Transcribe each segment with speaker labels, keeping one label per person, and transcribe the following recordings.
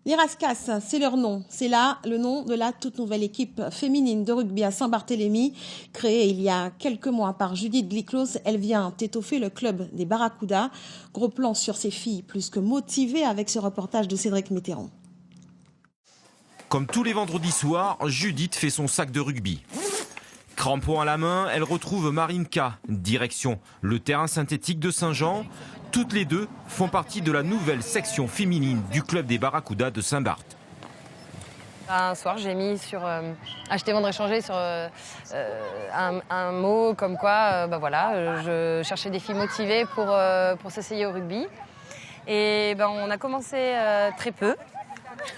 Speaker 1: Les Rascasses, c'est leur nom. C'est là le nom de la toute nouvelle équipe féminine de rugby à Saint-Barthélemy. Créée il y a quelques mois par Judith Gliclos, elle vient étoffer le club des Barracudas. Gros plan sur ces filles plus que motivées avec ce reportage de Cédric Mitterrand.
Speaker 2: Comme tous les vendredis soirs, Judith fait son sac de rugby. Crampon à la main, elle retrouve Marinka, direction le terrain synthétique de Saint-Jean. Toutes les deux font partie de la nouvelle section féminine du club des Barracudas de Saint-Barth.
Speaker 3: Un soir, j'ai mis sur acheter, vendre, échanger sur un mot comme quoi, je cherchais des filles motivées pour s'essayer au rugby. Et on a commencé très peu.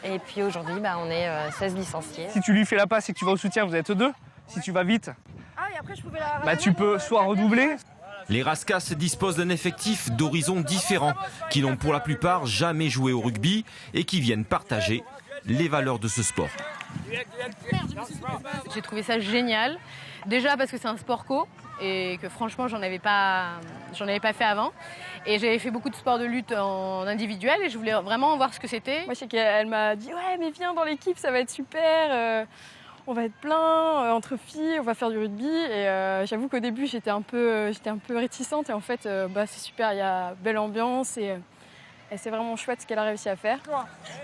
Speaker 3: Et puis aujourd'hui, on est 16 licenciés.
Speaker 4: Si tu lui fais la passe et que tu vas au soutien, vous êtes deux. Si tu vas vite, tu peux soit redoubler.
Speaker 2: Les Rascasses disposent d'un effectif d'horizons différents, qui n'ont pour la plupart jamais joué au rugby et qui viennent partager les valeurs de ce sport.
Speaker 5: J'ai trouvé ça génial, déjà parce que c'est un sport co et que franchement j'en avais pas fait avant. Et j'avais fait beaucoup de sports de lutte en individuel et je voulais vraiment voir ce que c'était.
Speaker 6: Moi je sais qu'elle m'a dit ouais mais viens dans l'équipe, ça va être super. On va être plein entre filles, on va faire du rugby et j'avoue qu'au début j'étais un peu réticente et en fait c'est super, il y a belle ambiance et c'est vraiment chouette ce qu'elle a réussi à faire.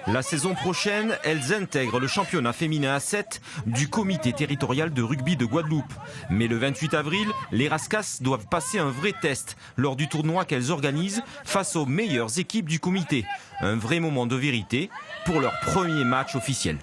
Speaker 2: La saison prochaine, elles intègrent le championnat féminin à 7 du comité territorial de rugby de Guadeloupe. Mais le 28 avril, les Rascasses doivent passer un vrai test lors du tournoi qu'elles organisent face aux meilleures équipes du comité. Un vrai moment de vérité pour leur premier match officiel.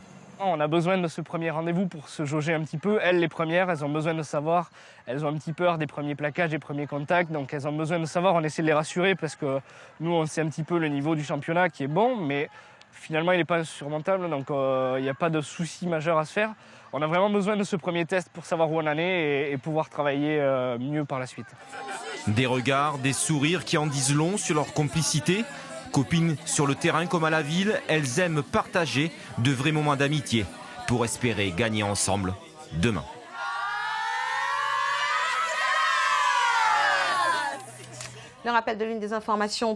Speaker 4: On a besoin de ce premier rendez-vous pour se jauger un petit peu. Elles, les premières, elles ont besoin de savoir. Elles ont un petit peur des premiers plaquages, des premiers contacts. Donc elles ont besoin de savoir. On essaie de les rassurer parce que nous, on sait un petit peu le niveau du championnat qui est bon. Mais finalement, il n'est pas insurmontable. Donc il n'y a pas de souci majeur à se faire. On a vraiment besoin de ce premier test pour savoir où on en est et pouvoir travailler mieux par la suite.
Speaker 2: Des regards, des sourires qui en disent long sur leur complicité. Copines sur le terrain comme à la ville, elles aiment partager de vrais moments d'amitié pour espérer gagner ensemble demain.
Speaker 1: Le rappel de l'une des informations